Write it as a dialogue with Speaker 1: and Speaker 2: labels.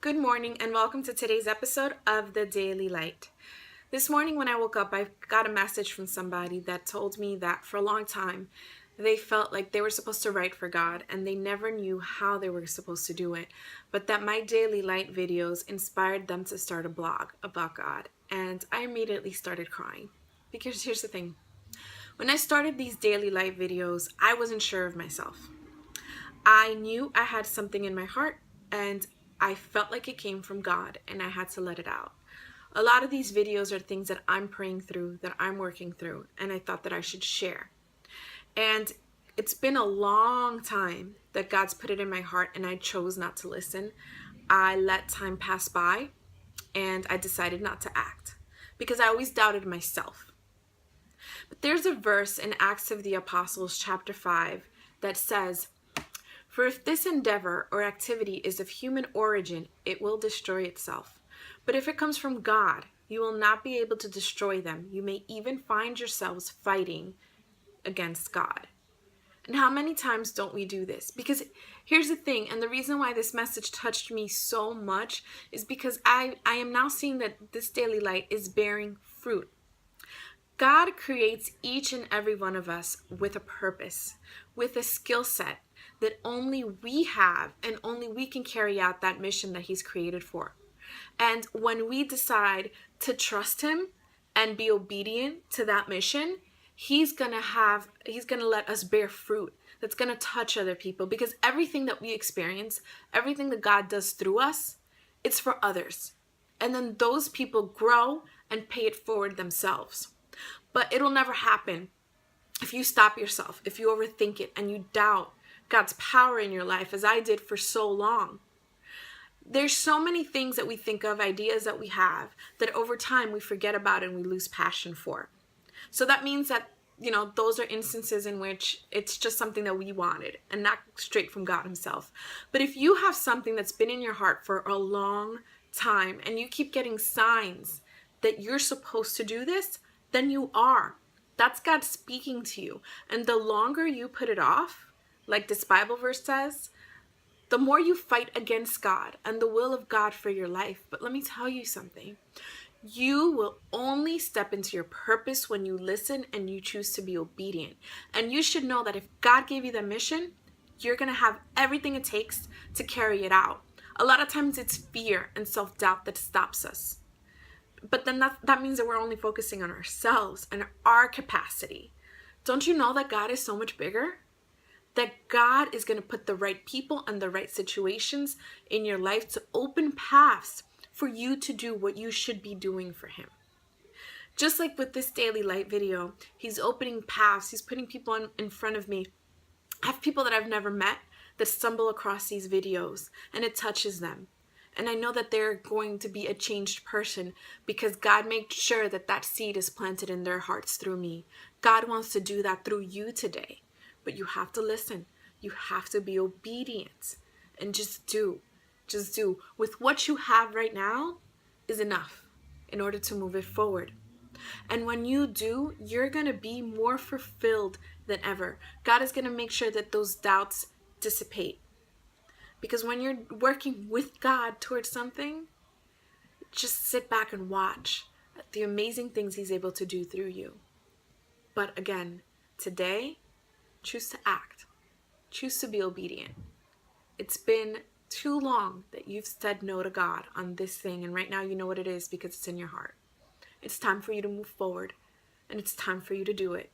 Speaker 1: Good morning and welcome to today's episode of The Daily Light. This morning when I woke up, I got a message from somebody that told me that for a long time they felt like they were supposed to write for God and they never knew how they were supposed to do it, but that my Daily Light videos inspired them to start a blog about God. And I immediately started crying because here's the thing. When I started these Daily Light videos, I wasn't sure of myself. I knew I had something in my heart and I felt like it came from God and I had to let it out. A lot of these videos are things that I'm praying through, that I'm working through, and I thought that I should share. And it's been a long time that God's put it in my heart and I chose not to listen. I let time pass by and I decided not to act because I always doubted myself. But there's a verse in Acts of the Apostles chapter 5 that says, "For if this endeavor or activity is of human origin, it will destroy itself. But if it comes from God, you will not be able to destroy them. You may even find yourselves fighting against God." And how many times don't we do this? Because here's the thing, and the reason why this message touched me so much is because I am now seeing that this daily light is bearing fruit. God creates each and every one of us with a purpose, with a skill set that only we have and only we can carry out that mission that He's created for. And when we decide to trust Him and be obedient to that mission, He's gonna let us bear fruit that's gonna touch other people, because everything that we experience, everything that God does through us, it's for others. And then those people grow and pay it forward themselves. But it'll never happen if you stop yourself, if you overthink it and you doubt God's power in your life, as I did for so long. There's so many things that we think of, ideas that we have, that over time we forget about and we lose passion for. So that means that, those are instances in which it's just something that we wanted and not straight from God Himself. But if you have something that's been in your heart for a long time and you keep getting signs that you're supposed to do this, then you are. That's God speaking to you. And the longer you put it off, like this Bible verse says, the more you fight against God and the will of God for your life. But let me tell you something. You will only step into your purpose when you listen and you choose to be obedient. And you should know that if God gave you the mission, you're going to have everything it takes to carry it out. A lot of times it's fear and self-doubt that stops us. But then that means that we're only focusing on ourselves and our capacity. Don't you know that God is so much bigger? That God is going to put the right people and the right situations in your life to open paths for you to do what you should be doing for Him. Just like with this Daily Light video, He's opening paths. He's putting people in front of me. I have people that I've never met that stumble across these videos and it touches them. And I know that they're going to be a changed person because God made sure that that seed is planted in their hearts through me. God wants to do that through you today. But you have to listen. You have to be obedient. And just do. Just do. With what you have right now is enough in order to move it forward. And when you do, you're going to be more fulfilled than ever. God is going to make sure that those doubts dissipate. Because when you're working with God towards something, just sit back and watch the amazing things He's able to do through you. But again, today, choose to act. Choose to be obedient. It's been too long that you've said no to God on this thing, and right now you know what it is because it's in your heart. It's time for you to move forward, and it's time for you to do it.